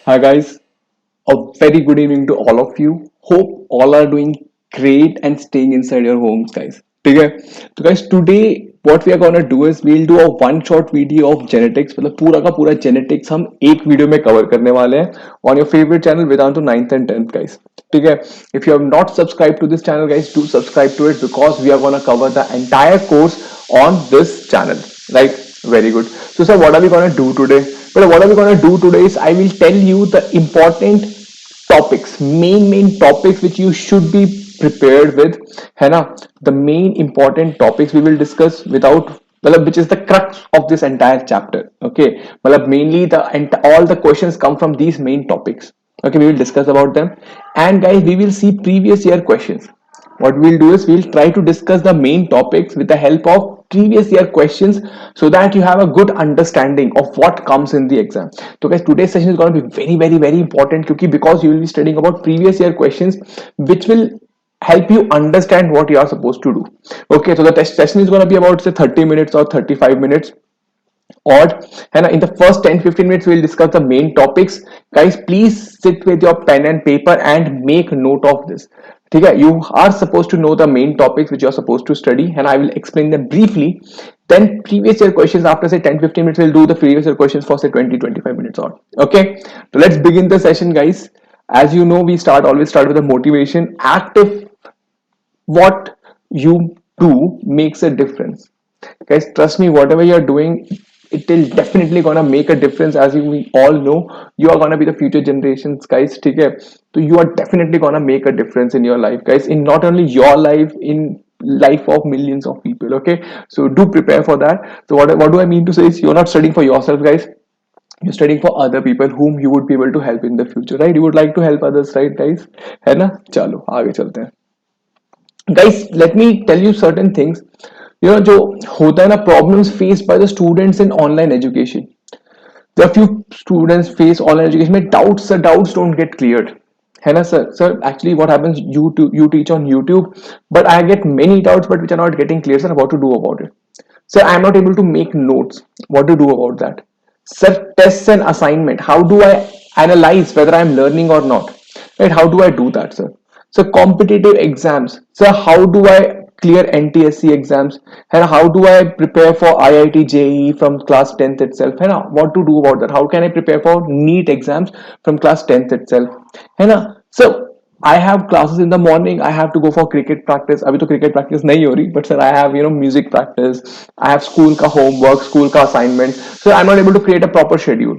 Hi guys, a very good evening to all of you. Hope all are doing great and staying inside your homes, guys. ठीक है तो guys today what we are gonna do is we'll do a one shot video of genetics मतलब पूरा का पूरा genetics हम एक video में कवर करने वाले हैं on your favorite channel Vedantu 9th and 10th guys. ठीक है if you have not subscribed to this channel guys do subscribe to it because we are gonna cover the entire course on this channel. Right? Very good. So sir, what are we gonna do today? But what are we going to do today is I will tell you the important topics, main topics which you should be prepared with, है ना? The main important topics we will discuss without मतलब which is the crux of this entire chapter. Okay, मतलब mainly all the questions come from these main topics. Okay, we will discuss about them, and guys, we will see previous year questions. What we'll do is we'll try to discuss the main topics with the help of previous year questions so that you have a good understanding of what comes in the exam. So guys, today's session is going to be very important because you will be studying about previous year questions which will help you understand what you are supposed to do. Okay, so the test session is going to be about say 30 minutes or 35 minutes odd, and in the first 10-15 minutes we'll discuss the main topics. Guys, please sit with your pen and paper and make note of this. Okay, you are supposed to know the main topics which you are supposed to study, and I will explain them briefly. Then previous year questions after say 10-15 minutes, we'll do the previous year questions for say 20-25 minutes on. Okay, so let's begin the session, guys. As you know, we always start with the motivation. Active, what you do makes a difference. Guys, trust me, whatever you're doing, it will definitely gonna make a difference. As we all know, you are gonna be the future generations, guys. Okay, so you are definitely gonna make a difference in your life, guys, in not only your life, in life of millions of people. Okay, so do prepare for that. So what do I mean to say is you're not studying for yourself, guys. You're studying for other people whom you would be able to help in the future, right? You would like to help others, right, guys? है ना? चलो आगे चलते हैं. Guys, let me tell you certain things. जो होता है ना, problems faced by the students in online education. There are few students face online education में doubts don't get cleared. है ना sir, actually what happens, you teach on YouTube, but I get many doubts but which are not getting clear, sir. What to do about it? Sir, I am not able to make notes. What to do about that? Sir, tests and assignment, how do I analyze whether I am learning or not? Right? How do I do that, sir? So competitive exams, sir, how do I clear NTSC exams, and how do I prepare for IIT JEE from class 10th itself, है ना? What to do about that? How can I prepare for NEET exams from class 10th itself, है ना? So I have classes in the morning. I have to go for cricket practice. अभी तो cricket practice नहीं हो रही, but sir I have music practice. I have school का homework, school का assignment. So I'm not able to create a proper schedule.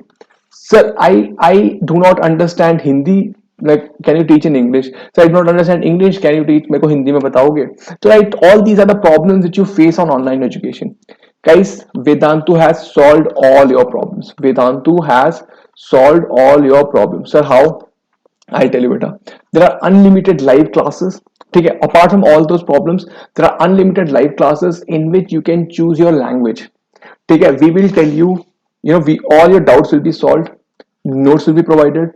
Sir, I do not understand Hindi. Like, can you teach in English? So I do not understand English. Can you teach? मेरे को हिंदी में बताओगे? So right, all these are the problems that you face on online education. Guys, Vedantu has solved all your problems. Vedantu has solved all your problems. Sir, how? I'll tell you better. There are unlimited live classes. Okay, apart from all those problems, there are unlimited live classes in which you can choose your language. Okay, we will tell you, all your doubts will be solved, notes will be provided,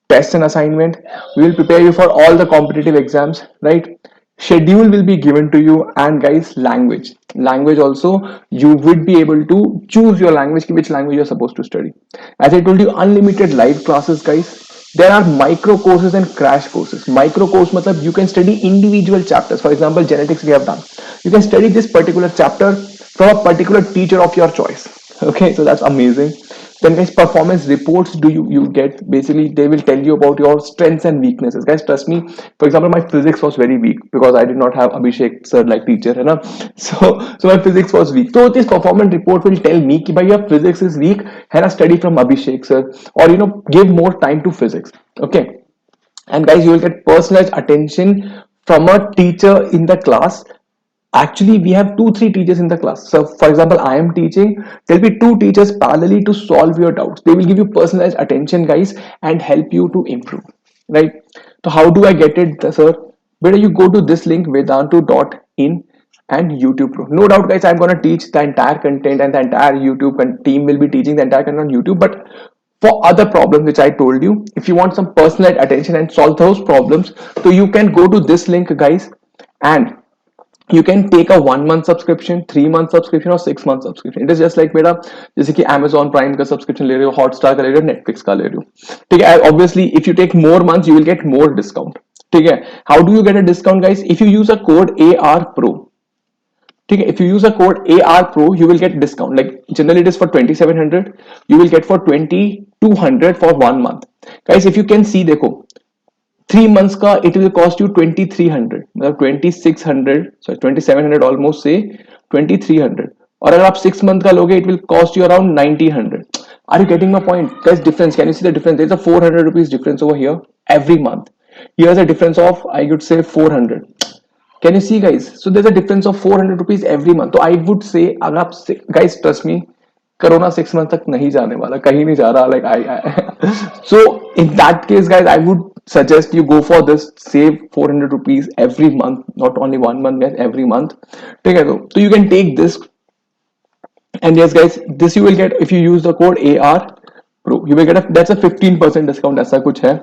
tests and assignment. We will prepare you for all the competitive exams, right? Schedule will be given to you, and guys, language also, you would be able to choose your language, which language you're supposed to study. As I told you, unlimited live classes, guys. There are micro courses and crash courses. Micro course matlab you can study individual chapters. For example, genetics we have done. You can study this particular chapter from a particular teacher of your choice. Okay, so that's amazing. Then guys, performance reports do you get. Basically they will tell you about your strengths and weaknesses. Guys, trust me, for example, my physics was very weak because I did not have Abhishek sir like teacher, है ना? So my physics was weak, so this performance report will tell me कि भाई your physics is weak, है ना? Study from Abhishek sir, or give more time to physics. Okay, and guys, you will get personalized attention from a teacher in the class. Actually, we have 2-3 teachers in the class. So for example, I am teaching, there'll be 2 teachers parallelly to solve your doubts. They will give you personalized attention, guys, and help you to improve, right? So how do I get it, sir? Better you go to this link, vedantu.in and YouTube Pro. No doubt, guys, I'm going to teach the entire content, and the entire YouTube team will be teaching the entire content on YouTube. But for other problems which I told you, if you want some personalized attention and solve those problems, so you can go to this link, guys, and You can take a 1 month subscription, 3 month subscription or 6 month subscription. It is just like मेरा जैसे कि Amazon Prime का subscription ले रहे हो, Hotstar का ले रहे हो, Netflix का ले रहे हो, ठीक है. Obviously if you take more months you will get more discount, ठीक है. How do you get a discount, guys? If you use a code AR Pro, ठीक है, if you use a code AR Pro you will get discount. Like generally it is for 2700, you will get for 2200 for 1 month. Guys, if you can see, देखो 3 months का it will cost you 2300, मतलब 2600, sorry 2700 almost say 2300. और अगर आप 6 month का लोगे it will cost you around 1900. Are you getting my point, guys? Difference, can you see the difference? There's a 400 rupees difference over here every month. Here's a difference of, I would say, 400. Can you see, guys? So there's a difference of 400 rupees every month. So I would say, अगर आप, guys trust me, corona 6 month तक नहीं जाने वाला, कहीं नहीं जा रहा. Like I so in that case, guys, I would suggest you go for this. Save 400 rupees every month, not only 1 month, guys, every month. ठीक है, so you can take this, and yes, guys, this you will get if you use the code AR Pro. You will get that's a 15% discount, ऐसा कुछ है.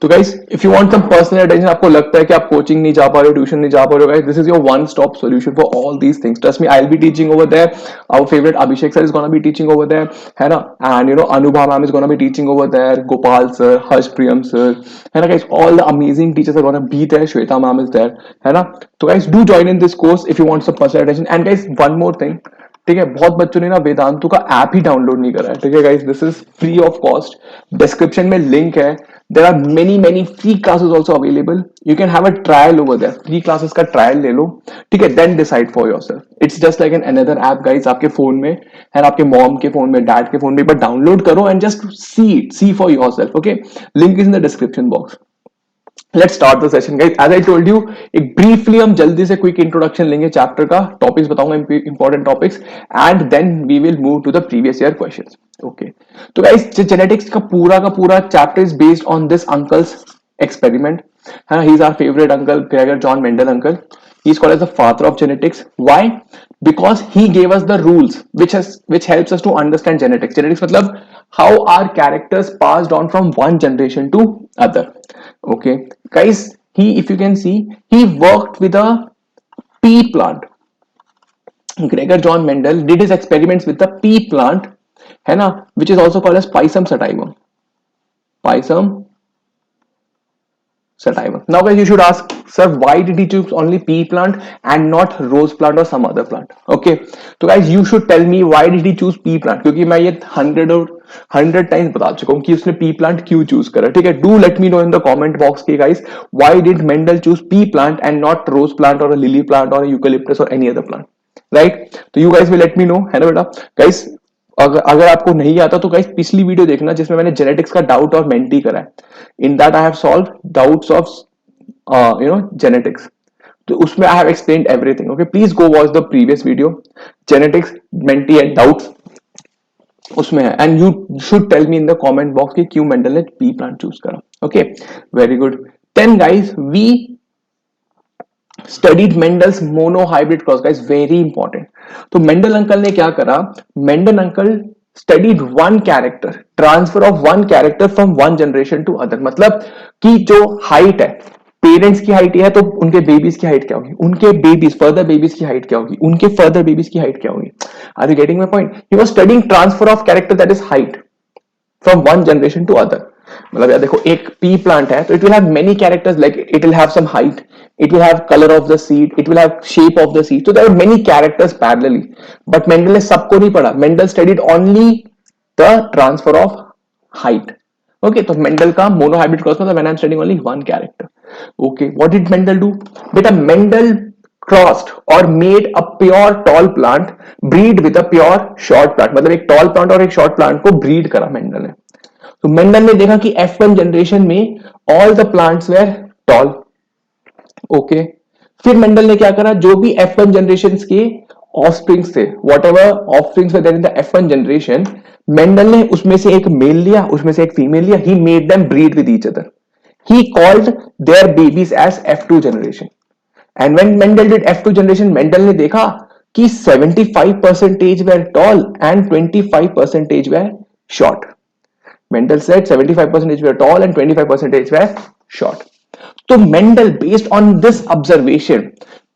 तो guys, if you want some personal attention, आपको लगता है कि आप coaching नहीं जा पा रहे हो, tuition नहीं जा पा रहे हो, guys, this is your one-stop solution for all these things. Trust me, I'll be teaching over there. Our favorite Abhishek sir is gonna be teaching over there, है ना? And you know Anubha ma'am is gonna be teaching over there. Gopal sir, Harsh Priyam sir, है ना, guys? All the amazing teachers are gonna be there. Shweta ma'am is there, है ना? So guys, do join in this course if you want some personal attention. And guys, one more thing. ठीक है, बहुत बच्चों ने ना वेदांतु का app ही download नहीं करा है. ठीक है guys, this is free of cost. Description में लिंक है. There are many free classes also available. You can have a trial over there. Free classes का ट्रायल ले लो, ठीक है, then decide for yourself. It's just like an another app guys, आपके phone में है, आपके मॉम के फोन में, डैड के फोन में, बट डाउनलोड करो and just see for yourself. Okay, link is in the description box. Let's start the session, guys. As I told you, एक briefly हम जल्दी से quick introduction लेंगे चैप्टर का, टॉपिक्स बताऊंगा, important topics, and then we will move to the previous year questions. Okay. तो guys, genetics का पूरा chapter is based on this uncle's experiment. He is our favorite uncle, Gregor John Mendel uncle. He is called as the father of genetics. Why? Because he gave us the rules which helps us to understand genetics. Genetics मतलब how are characters passed on from one generation to other. Okay, guys, if you can see, he worked with a pea plant. Gregor John Mendel did his experiments with the pea plant, है ना, which is also called as Pisum sativum. Pisum sativum. Now guys, you should ask, sir, why did he choose only pea plant and not rose plant or some other plant? Okay, so guys, you should tell me why did he choose pea plant, क्योंकि मैं ये 100 times बता चुका हूँ कि उसने P plant क्यों choose करा. ठीक है, do let me know in the comment box की guys, why did Mendel choose pea plant and not rose plant और लिली प्लांट और यूकेलिप्टस और एनी अदर प्लांट, राइट? तो you guys will let me know, है ना बेटा. Guys, अगर आपको नहीं आता तो गाइस पिछली वीडियो देखना जिसमें मैंने जेनेटिक्स का डाउट और मेंटी करा है. In that I have solved doubts of genetics. तो उसमें I have explained everything. Okay, please go watch the previous video, genetics, मेंटी एंड डाउट्स उसमें है. And you should tell me in the comment box कि क्यों Mendel ने pea plant choose करा. Okay, very good. 10 guys, we studied Mendel's monohybrid cross. Guys, very important. तो Mendel uncle ने क्या करा, Mendel uncle studied one character, transfer of one character from one generation to other. मतलब कि जो height है, parents की height है तो उनके बेबीज की हाइट क्या होगी, उनके बेबीज फर्दर बेबीज की हाइट क्या होगी, उनके फर्दर बेबीज की हाइट क्या होगी. Are you getting my point? He was studying transfer of character that is height from one generation to other. मतलब यार देखो, एक पी प्लांट है तो it will have many characters, like it will have some height, it will have color of the seed, it will have shape of the seed. So there are many characters parallelly, but Mendel ने सबको नहीं पढ़ा. Mendel studied only the transfer of height. Okay, तो Mendel का monohybrid cross मतलब when I'm studying only one character. Okay, what did Mendel do? बेटा, Mendel crossed or made a pure tall plant breed with a pure short plant. मतलब एक tall plant और एक short plant को breed करा Mendel ने. तो Mendel ने देखा कि F1 generation में all the plants were tall. Okay, फिर मेंडल ने क्या करा, जो भी F1 जनरेशन के ऑफस्प्रिंग्स थे, whatever offsprings were there in the F1 generation, Mendel ने उसमें से एक मेल लिया, उसमें से एक फीमेल लिया. He made them breed with each other. He called their babies as F2 generation. And when Mendel did F2 generation, Mendel ने देखा कि 75% were tall and 25% were short. Mendel said 75% were tall and 25% were short. तो Mendel based on this observation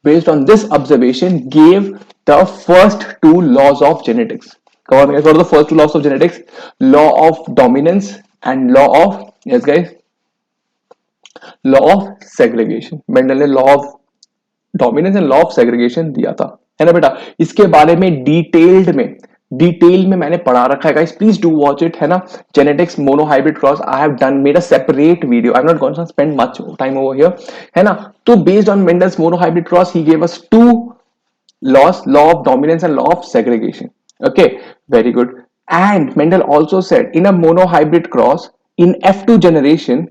based on this observation gave the first two laws of genetics. Come on guys, what are the first two laws of genetics? Law of dominance and law of, yes guys, law of segregation. Mendel ने law of dominance and law of segregation दिया था, है ना बेटा। इसके बारे में detail में मैंने पढ़ा रखा है guys, please do watch it, है ना। Genetics monohybrid cross I have done made a separate video, I am not going to spend much time over here, है ना। तो based on Mendel's monohybrid cross he gave us two laws, law of dominance and law of segregation. Okay, very good. And Mendel also said in a monohybrid cross in F2 generation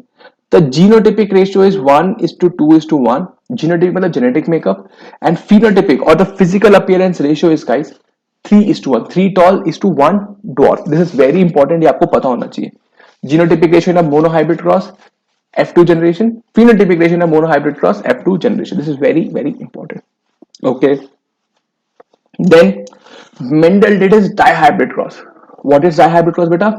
the genotypic ratio is 1:2:1. Genotypic मतलब genetic makeup, and phenotypic or the physical appearance ratio is guys 3:1. 3 tall is to 1 dwarf. This is very important, ये आपको पता होना चाहिए. Genotypic ratio in a monohybrid cross F2 generation, phenotypic ratio in a monohybrid cross F2 generation. This is very important. Okay. Then Mendel did his dihybrid cross. What is dihybrid cross beta?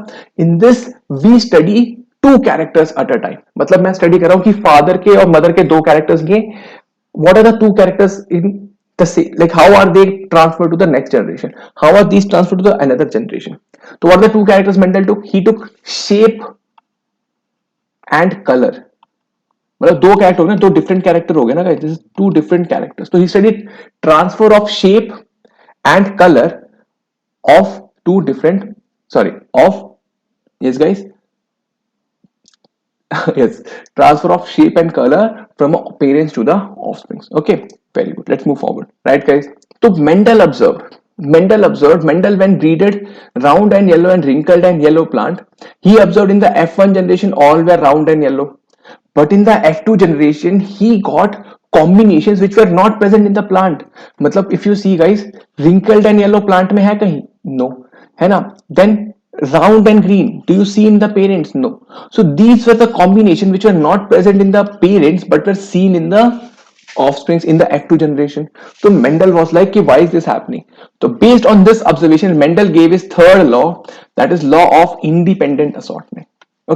In this we study two characters at a time. मतलब मैं study कर रहा हूं कि father के और mother के दो कैरेक्टर्स लिए, what are the two characters in the same, like how are they transferred to the next generation, how are these transferred to the another generation. So what are the two characters Mendel took? He took shape and color. मतलब दो character हो गए, दो different character हो गए ना guys, this is two different characters. तो he studied transfer of shape and color of two different, sorry, of, yes guys, yes, transfer of shape and color from parents to the offsprings. Okay, very good, let's move forward, right guys. So Mendel observed, when breeded round and yellow and wrinkled and yellow plant, he observed in the F1 generation all were round and yellow, but in the F2 generation he got combinations which were not present in the plant. मतलब if you see guys, wrinkled and yellow plant में है कहीं? No, है ना. Then round and green, do you see in the parents? No. So these were the combination which were not present in the parents but were seen in the offsprings in the F2 generation. So Mendel was like, why is this happening? So based on this observation, Mendel gave his third law, that is law of independent assortment.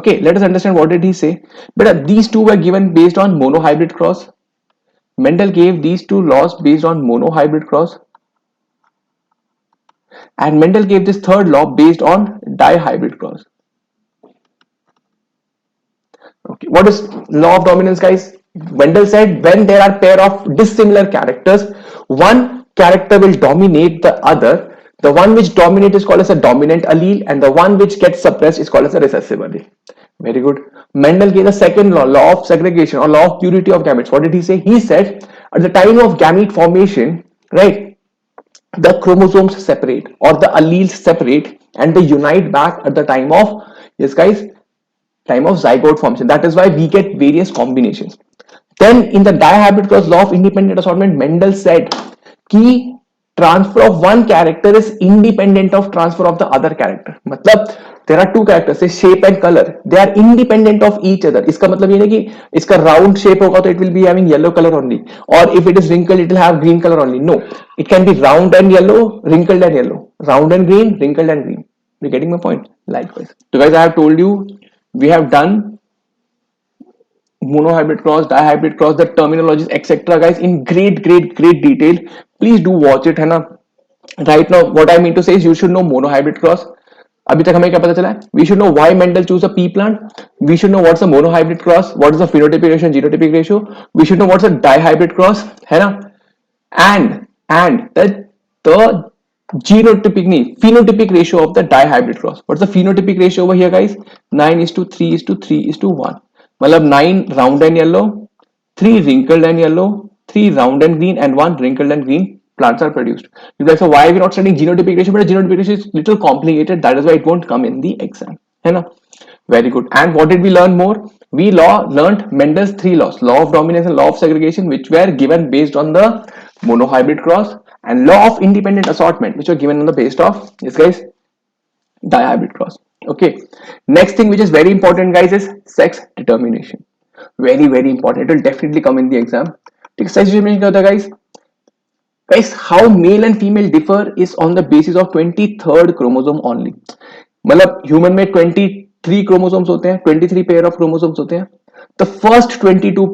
Okay, let us understand what did he say. But these two were given based on monohybrid cross. Mendel gave these two laws based on monohybrid cross, and Mendel gave this third law based on dihybrid cross. Okay, what is law of dominance guys? Mendel said when there are pair of dissimilar characters, one character will dominate the other. The one which dominates is called as a dominant allele, and the one which gets suppressed is called as a recessive allele. Very good. Mendel gave the second law, law of segregation or law of purity of gametes. What did he say? He said at the time of gamete formation, right, the chromosomes separate or the alleles separate and they unite back at the time of, yes guys, time of zygote formation. That is why we get various combinations. Then in the dihybrid cross law of independent assortment, Mendel said कि transfer of one character is independent of transfer of the other character. मतलब there are two characters, say shape and color, they are independent of each other. इसका मतलब ये नहीं कि इसका round shape होगा तो it will be having yellow color only, or if it is wrinkled it will have green color only. No, it can be round and yellow, wrinkled and yellow, round and green, wrinkled and green. You're getting my point? Likewise. So guys, I have told you we have done monohybrid cross, dihybrid cross, the terminologies, etc. guys in great detail. Please do watch it, है ना. Right now what I mean to say is you should know monohybrid cross. अभी तक हमें क्या पता चला है? We should know why Mendel chose a pea plant. We should know what's a monohybrid cross, what is the phenotypic ratio and genotypic ratio. We should know what's a dihybrid cross, है ना. And the phenotypic ratio of the dihybrid cross. What's the phenotypic ratio over here guys? 9:3:3:1. मतलब 9 round and yellow, 3 wrinkled and yellow, 3 round and green, and 1 wrinkled and green plants are produced. You're like, so why are we not studying genotypic ratio? But genotypic ratio is little complicated. That is why it won't come in the exam. है ना? Very good. And what did we learn more? We learned Mendel's three laws: law of dominance and law of segregation, which were given based on the monohybrid cross, and law of independent assortment, which were given on the basis of, yes guys, dihybrid cross. Okay, next thing which is very important guys is sex determination. Very important. It will definitely come in the exam. Sex determination क्या होता है guys, how male and female differ is on the basis of 23rd chromosome only. मतलब human में 23 chromosomes होते हैं, 23 pair of chromosomes होते हैं. The first 22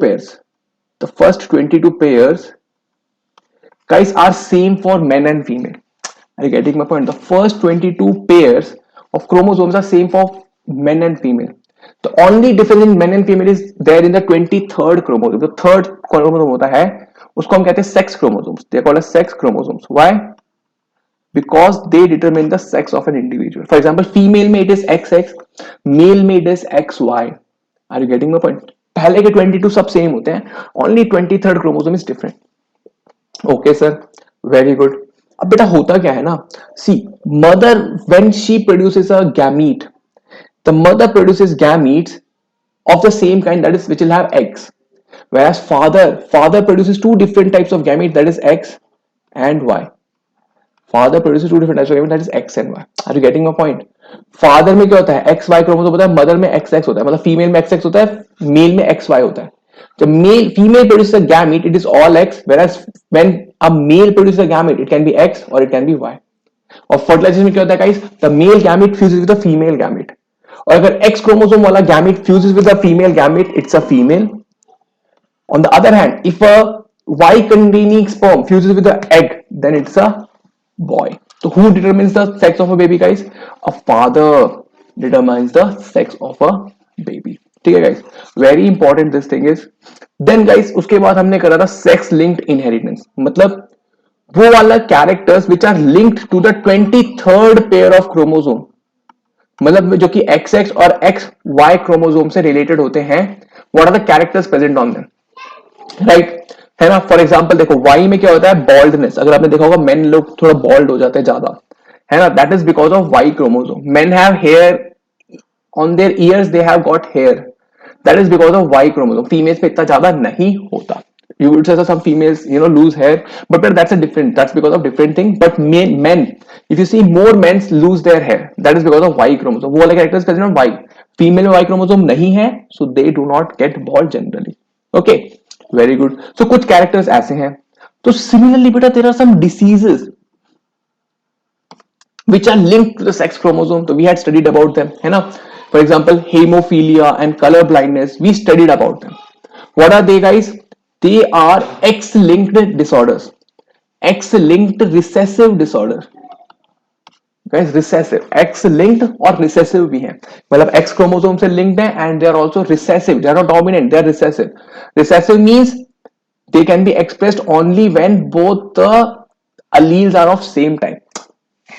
pairs guys, are same for men and female. Are you getting my point? The first 22 pairs of chromosomes are same for men and female. The only difference in men and female is there in the 23rd chromosome. The third chromosome होता है उसको हम कहते हैं sex chromosomes. They are called as sex chromosomes. Why? Because they determine the sex of an individual. For example, female में it is XX, male में it is XY. Are you getting my point? पहले के 22 सब same होते हैं, only 23rd chromosome is different. Okay sir, very good. अब बेटा होता क्या है ना, see, mother when she produces a gamete, the mother produces gametes of the same kind, that is which will have X, whereas father produces two different types of gametes, that is X and Y. Father produces two different types of gametes, that is X and Y. Are you getting my point? Father में क्या होता है, x Y chromosome होता है, mother में x x होता है, मतलब फीमेल में एक्स एक्स होता है, मेल में एक्स वाई होता है. जब male female produce a gamete it is all x, whereas when a male produce a gamete it can be x और इट कैन बी वाई. और फर्टिलाइजेशन में क्या होता है guys, the male gamete fuses with the female gamete, और अगर x chromosome वाला gamete fuses with the female gamete it's a female. On the other hand, if a Y containing sperm fuses with the egg, then it's a boy. So who determines the sex of a baby guys? A father determines the sex of a baby. ठीक है guys, very important this thing is. Then guys उसके बाद हमने करा था sex linked inheritance, मतलब वो वाला characters which are linked to the 23rd pair of chromosome, मतलब जो कि XX और XY chromosome से related होते हैं. What are the characters present on them? Right है ना. फॉर एग्जाम्पल देखो वाई में क्या होता है, बॉल्डनेस. अगर आपने देखा होगा मेन लोग थोड़ा बॉल्ड हो जाते हैं ज्यादा, है ना. That is because of Y chromosome. Men have hair on their ears, they have got hair, that is because of Y chromosome. Females पे इतना ज्यादा नहीं होता. You would say that some females, lose hair, but that's because of different thing. But men, if you see more men lose their hair, that is because of Y chromosome. वो वाले characters present on Y. Female में Y chromosome नहीं है, so they do not get bald generally. Okay, very good. So कुछ characters ऐसे हैं. तो similarly बेटा there are some diseases which are linked to the sex chromosome. So we had studied about them, है ना. For example, hemophilia and color blindness, we studied about them. What are they guys? They are X-linked disorders, X-linked recessive disorder. Guys, recessive, X-linked और recessive भी हैं, मतलब X chromosome से linked है and they are also recessive. They are not dominant, they are recessive. Recessive means they can be expressed only when both the alleles are of same type.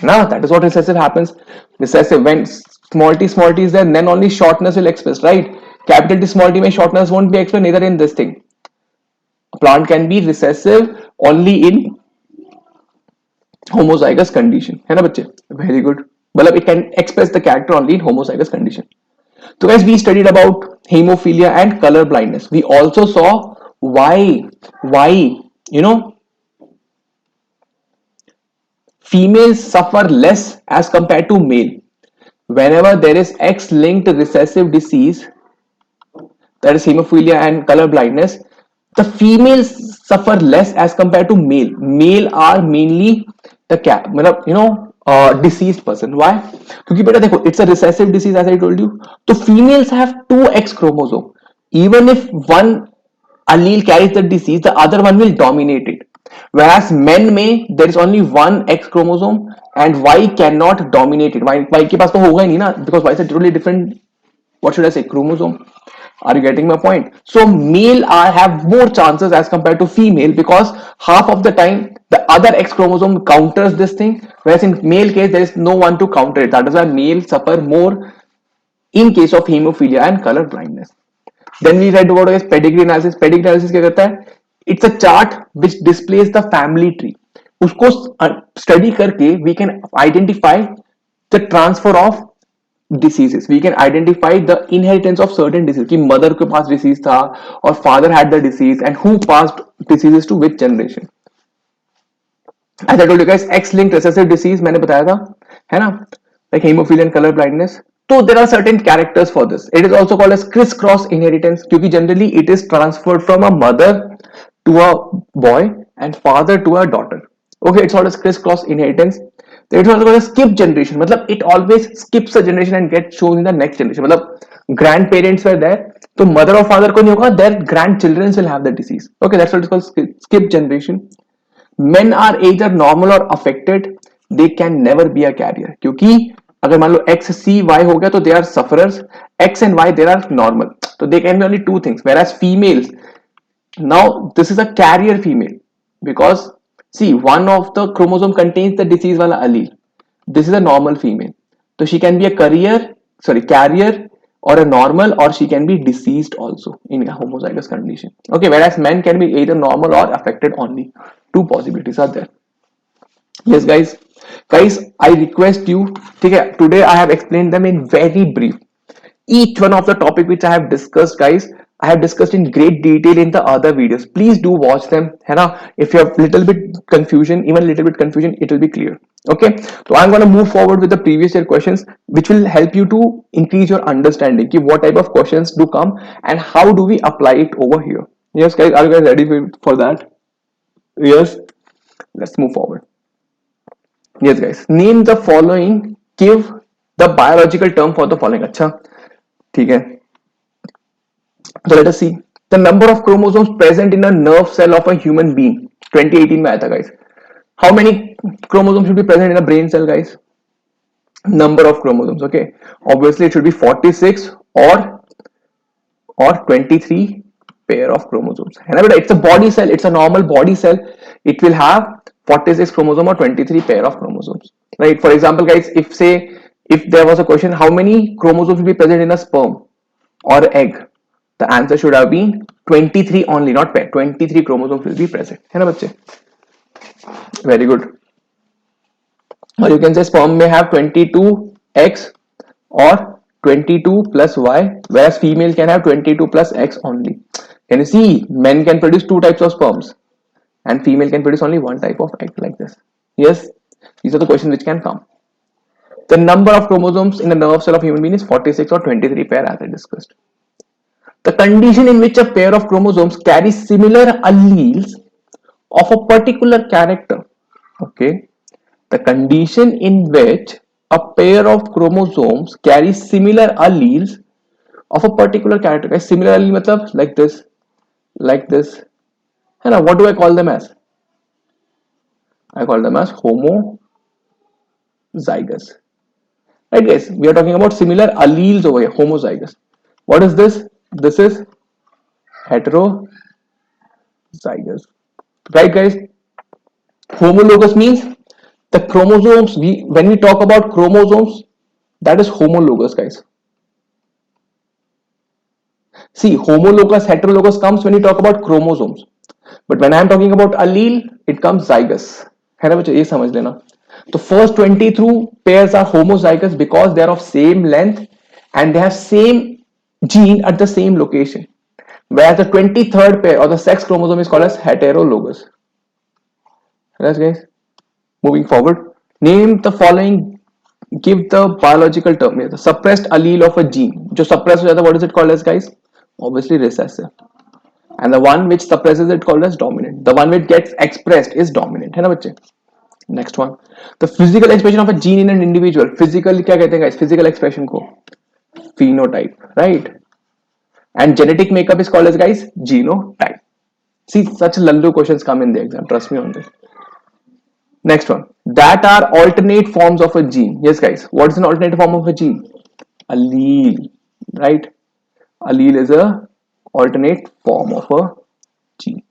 Now that is what recessive happens. Recessive, when small t is there, then only shortness will express, right? Capital T small t में shortness won't be expressed, neither in this thing. A plant can be recessive only in homozygous condition, है ना बच्चे. Very good. मतलब it can express the character only in homozygous condition. So guys, we studied about hemophilia and color blindness. We also saw why females suffer less as compared to male. Whenever there is X-linked recessive disease, that is hemophilia and color blindness, the females suffer less as compared to male. Male are mainly the deceased person. Why? क्योंकि बेटा देखो, it's a recessive disease as I told you. तो females have two X chromosome. Even if one allele carries the disease, the other one will dominate it. Whereas men में there is only one X chromosome and Y cannot dominate it. Y के पास तो होगा ही नहीं ना, because Y is a totally different, what should I say, chromosome. Are you getting my point? So male have more chances as compared to female, because half of the time the other X chromosome counters this thing, whereas in male case there is no one to counter it. That is why male suffer more in case of hemophilia and color blindness. Then we read about pedigree analysis. Pedigree analysis क्या करता है? It's a chart which displays the family tree. उसको study करके we can identify the transfer of diseases. We can identify the inheritance of certain diseases, कि mother के पास disease था और father had the disease and who passed diseases to which generation. As I told you guys, X-linked recessive disease मैंने बताया था, है ना, like hemophilia and color blindness. So there are certain characters for this. It is also called as crisscross inheritance, क्योंकि generally it is transferred from a mother to a boy and father to a daughter. Okay, it's called as crisscross inheritance. It is also called as skip generation, मतलब it always skips a generation and gets shown in the next generation. मतलब grandparents were there, तो mother और father को नहीं होगा, their grandchildren will have the disease. Okay, that's what is called skip generation. men are either normal or affected, they can never be a carrier. क्योंकि अगर मान लो x c y हो गया तो they are sufferers, x and y they are normal, so they can be only two things. Whereas females, now this is a carrier female, because see, one of the chromosome contains the disease wala allele. This is a normal female, so she can be a carrier or a normal, or she can be deceased also in a homozygous condition. Okay, whereas men can be either normal or affected only. Two possibilities are there. Yes guys, I request you, okay, today I have explained them in very brief. Each one of the topic which I have discussed, guys, I have discussed in great detail in the other videos. Please do watch them, है ना? If you have little bit confusion, even little bit confusion, it will be clear. Okay, so I'm going to move forward with the previous year questions, which will help you to increase your understanding. What type of questions do come and how do we apply it over here? Yes, guys, are you guys ready for that? Yes, let's move forward. Yes, guys, name the following. Give the biological term for the following. अच्छा, ठीक है. So let us see the number of chromosomes present in a nerve cell of a human being. 2018 में आया था, guys. How many chromosomes should be present in a brain cell, guys? Number of chromosomes. Okay, obviously it should be 46 or 23 pair of chromosomes. है ना बेटा? It's a body cell. It's a normal body cell. It will have 46 chromosome or 23 pair of chromosomes. Right? For example, guys, if there was a question, how many chromosomes will be present in a sperm or egg? The answer should have been 23 only, not pair. 23 chromosomes will be present. है ना बच्चे? Very good. Or you can say sperm may have 22x or 22 plus y, whereas female can have 22 plus x only. Can you see? Men can produce two types of sperms and female can produce only one type of egg, like this. Yes, these are the questions which can come. The number of chromosomes in the nerve cell of human being is 46 or 23 pair, as I discussed. The condition in which a pair of chromosomes carry similar alleles of a particular character. Okay, the condition in which a pair of chromosomes carry similar alleles of a particular character. Similar allele matlab like this, है ना? What do I call them as? I call them as homozygous. Right, guys? We are talking about similar alleles over here, homozygous. What is this? This is heterozygous. Right, guys? Homologous means the chromosomes, when we talk about chromosomes, that is homologous, guys. See, homologous, heterologous comes when you talk about chromosomes. But when I am talking about allele, it comes zygous. है ना बच्चे? ये समझ लेना. The first 22 pairs are homozygous because they are of same length and they have same gene at the same location. Whereas the 23rd pair or the sex chromosome is called as heterologous. Yes, guys. Moving forward, name the following. Give the biological term. The suppressed allele of a gene. जो suppressed हो जाता है, what is it called as, guys? Obviously recessive. And the one which suppresses it called as dominant. The one which gets expressed is dominant. है ना बच्चे? Next one, the physical expression of a gene in an individual. Physical क्या कहते हैं, guys? Physical expression को phenotype, right? And genetic makeup is called as, guys, genotype. See, such lallu questions come in the exam. Trust me on this. Next one, that are alternate forms of a gene. Yes, guys. What is an alternate form of a gene? Allele, right? Allele is a alternate form of a gene.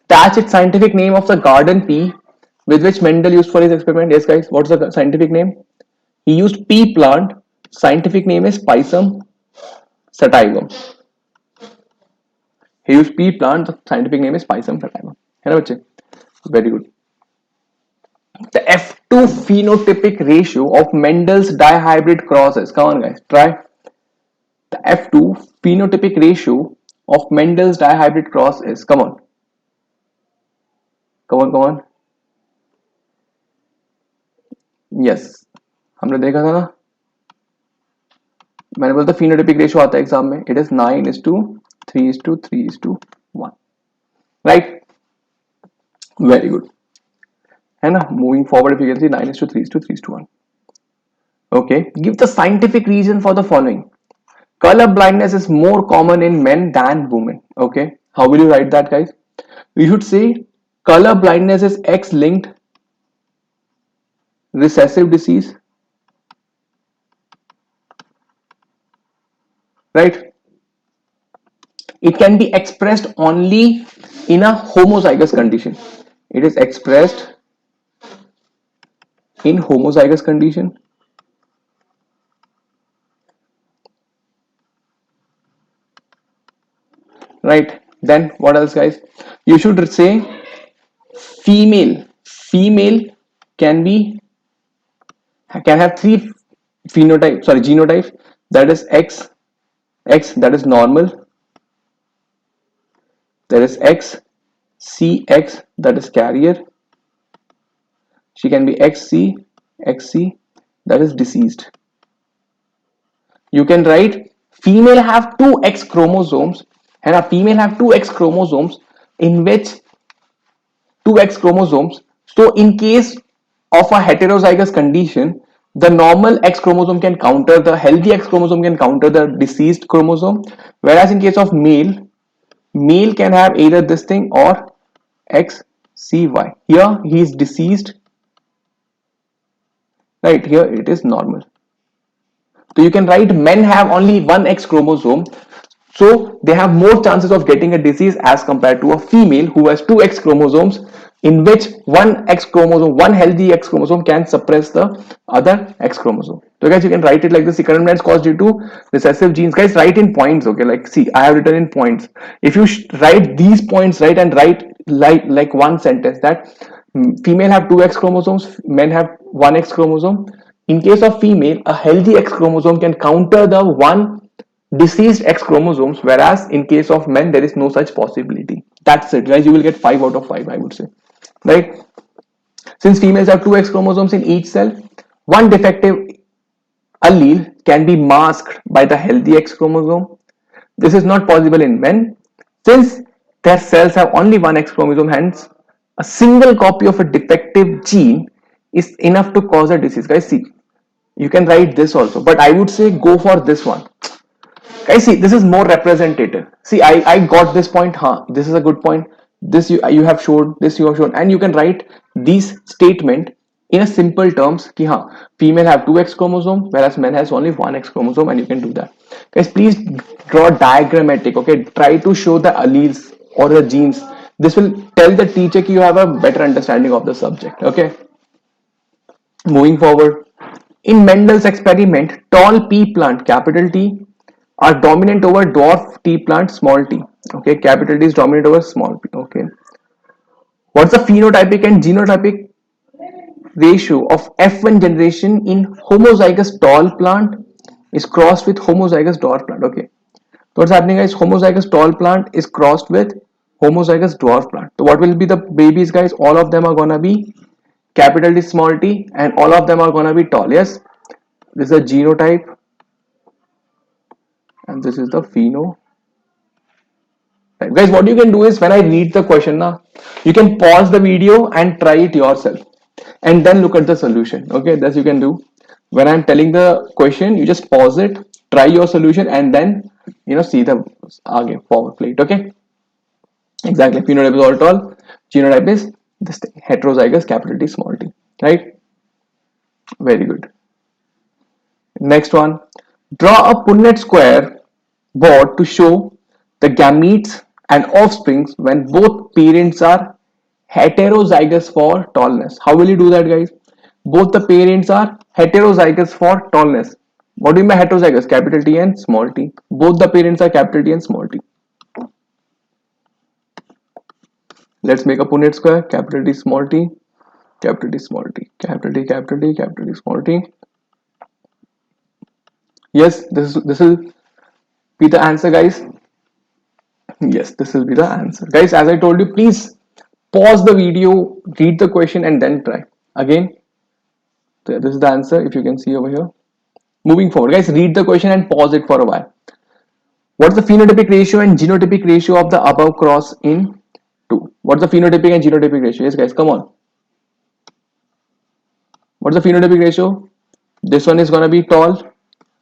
That's its scientific name of the garden pea with which Mendel used for his experiment. Yes, guys. What's the scientific name? He used pea plant. Scientific name is Pisum sativum. He used pea plant. The scientific name is Pisum sativum. है ना बच्चे? Very good. The F2 phenotypic ratio of Mendel's dihybrid crosses. Come on, guys. Try. The F2 phenotypic ratio of Mendel's dihybrid cross is. Come on. Come on. Yes. हमने देखा था ना? मैंने बोला था phenotypic ratio आता है एग्जाम में. It is 9:3:3:1. Right? Very good. है ना? Moving forward, if you can see 9:3:3:1. Okay. Give the scientific reason for the following. Color blindness is more common in men than women. Okay. How will you write that, guys? We should say color blindness is X-linked recessive disease, right? It can be expressed only in a homozygous condition. It is expressed in homozygous condition, right? Then what else, guys? You should say female can be can have three genotypes, that is X that is normal, there is XCX that is carrier, she can be XC that is deceased. You can write female have two X chromosomes, and a female have two X chromosomes in which two X chromosomes. So in case of a heterozygous condition, the normal X chromosome can counter, the healthy X chromosome can counter the deceased chromosome, whereas in case of male can have either this thing or XCY. Here he is deceased, right? Here it is normal. So you can write men have only one X chromosome, so they have more chances of getting a disease as compared to a female who has two X chromosomes, in which one healthy X chromosome can suppress the other X chromosome. So guys, you can write it like this: the current blindness caused due to recessive genes. Guys, write in points, okay? Like, see, I have written in points. If you write these points, right, and write like one sentence that female have two X chromosomes, men have one X chromosome. In case of female, a healthy X chromosome can counter the one deceased X chromosomes, whereas in case of men, there is no such possibility. That's it, guys. You will get 5 out of 5, I would say, right? Since females have two X chromosomes in each cell, one defective allele can be masked by the healthy X chromosome. This is not possible in men since their cells have only one X chromosome. Hence, a single copy of a defective gene is enough to cause a disease. Guys, see, you can write this also, but I would say go for this one. Guys, see, this is more representative. See, I got this point. This is a good point. This you have shown, this you have shown, and you can write these statement in a simple terms ki female have two X chromosome, whereas men has only one X chromosome, and you can do that. Guys, please draw diagrammatic, okay? Try to show the alleles or the genes. This will tell the teacher you have a better understanding of the subject, okay? Moving forward, in Mendel's experiment, tall pea plant, capital T, are dominant over dwarf tea plant, small t. Okay, capital T is dominant over small p. Okay, what's the phenotypic and genotypic ratio of F1 generation in homozygous tall plant is crossed with homozygous dwarf plant? Okay, so what's happening, guys? Homozygous tall plant is crossed with homozygous dwarf plant. So what will be the babies, guys? All of them are gonna be capital T, small t, and all of them are gonna be tall. Yes, this is a genotype, and this is the pheno. Right. Guys, what you can do is when I read the question now, you can pause the video and try it yourself and then look at the solution. Okay, that's you can do. When I'm telling the question, you just pause it, try your solution, and then see the forward plate. Okay, exactly. Phenotype is all tall, genotype is this thing, heterozygous, capital T, small t. Right, very good. Next one, draw a Punnett square board to show the gametes and offsprings when both parents are heterozygous for tallness. How will you do that, guys? Both the parents are heterozygous for tallness. What do you mean by heterozygous? Capital T and small t. Both the parents are capital T and small t. Let's make a Punnett square. Capital T, small t, capital T, small t, capital T, capital T, capital T, small t. Yes, this will be the answer, guys. Yes, this will be the answer, guys. As I told you, please pause the video, read the question, and then try again. So this is the answer, if you can see over here. Moving forward, guys, read the question and pause it for a while. What's the phenotypic ratio and genotypic ratio of the above cross in 2? What's the phenotypic and genotypic ratio? Yes, guys, come on. What's the phenotypic ratio? This one is gonna be tall,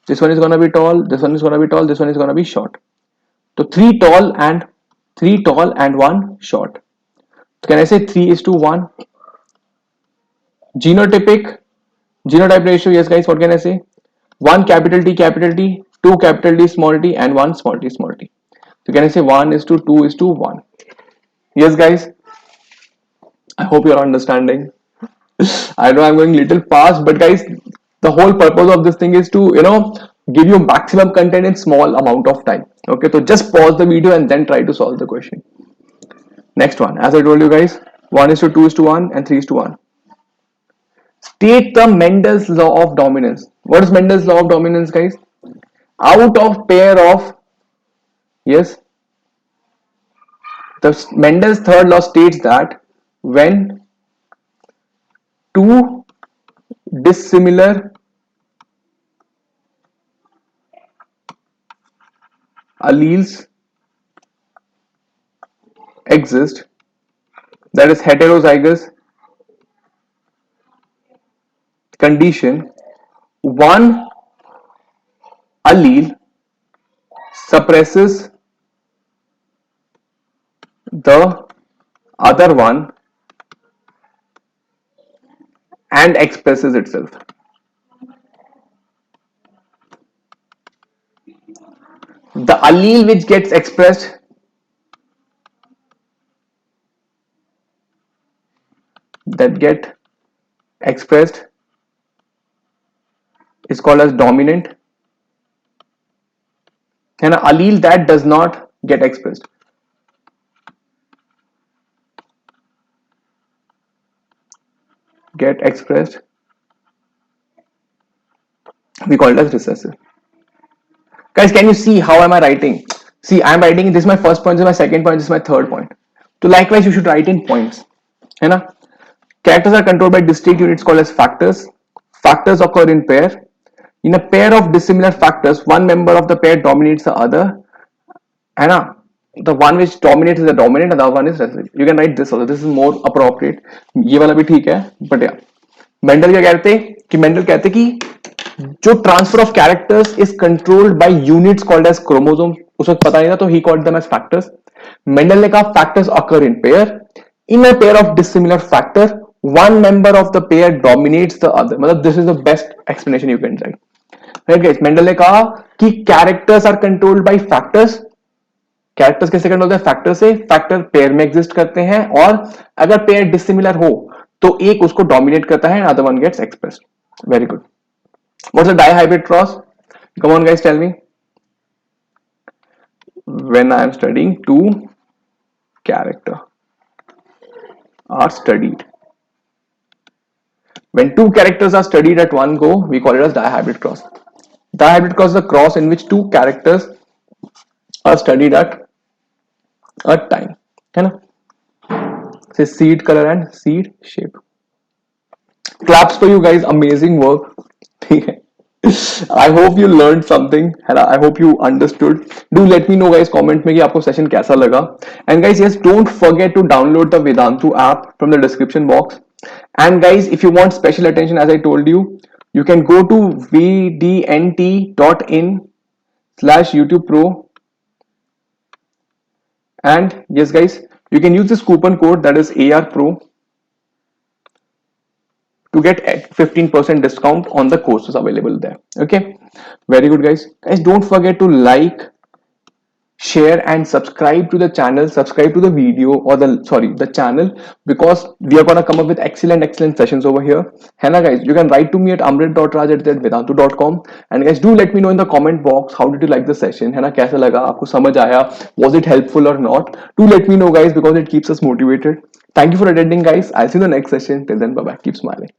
this one is gonna be tall, this one is gonna be tall, this one is gonna be short. So three tall and one short. So can I say 3:1? Genotype ratio, yes guys, what can I say? 1 capital T, 2 capital D small t, and 1 small t small t. So can I say 1:2:1? Yes guys, I hope you're understanding. I know I'm going a little fast, but guys, the whole purpose of this thing is to, give you maximum content in small amount of time. Okay, so just pause the video and then try to solve the question. Next one, as I told you guys, 1:2:1 and 3:1. State the Mendel's law of dominance. What is Mendel's law of dominance, guys? Out of pair of, yes, the Mendel's third law states that when two dissimilar alleles exist, that is heterozygous condition, one allele suppresses the other one and expresses itself. The allele which gets expressed is called as dominant, and an allele that does not get expressed we call it as recessive. Guys, can you see how am I writing? See, I'm writing, this is my first point, this is my second point, this is my third point. So likewise, you should write in points. है ना? Characters are controlled by discrete units called as factors. Factors occur in pair. In a pair of dissimilar factors, one member of the pair dominates the other. है ना? The one which dominates is the dominant and the other one is recessive. You can write this also. This is more appropriate. ये वाला भी ठीक है, but yeah. Mendel क्या कहते हैं कि मेंडल कहते कि जो transfer of characters is controlled by units called as chromosome, उस वक्त पता नहीं था तो he called them as factors. Mendel ने कहा factors occur in a pair of dissimilar factor one member of the pair dominates the other. मतलब this is the best explanation you can write. Right guys, Mendel ने कहा कि characters are controlled by factors. Characters कैसे control होते हैं? Factor से. Factor pair में exist करते हैं और अगर पेयर डिसिमिलर हो तो एक उसको डोमिनेट करता है and other one gets expressed. Very good. What's a dihybrid cross? Come on guys, tell me. When I am studying, two characters are studied. When two characters are studied at one go, we call it as dihybrid cross. Dihybrid cross is a cross in which two characters are studied at a time. है ना? Say seed color and seed shape. Claps for you guys, amazing work. ठीक है. I hope you learned something and I hope you understood. Do let me know guys comment में कि आपको session कैसा लगा. And guys, yes, don't forget to download the Vedantu app from the description box. And guys, if you want special attention, as I told you, you can go to vdnt.in/YouTube Pro. And yes guys, you can use this coupon code, that is AR Pro, to get 15% discount on the courses available there. Okay, very good guys. Don't forget to like, share and subscribe to the channel, subscribe to the video or the channel, because we are going to come up with excellent sessions over here. है ना guys? You can write to me at amrit.raj@vedantu.com. and guys, do let me know in the comment box how did you like the session. है ना, कैसा लगा आपको, समझ आया, was it helpful or not? Do let me know guys, because it keeps us motivated. Thank you for attending guys. I'll see you in the next session. Till then, bye bye. Keep smiling.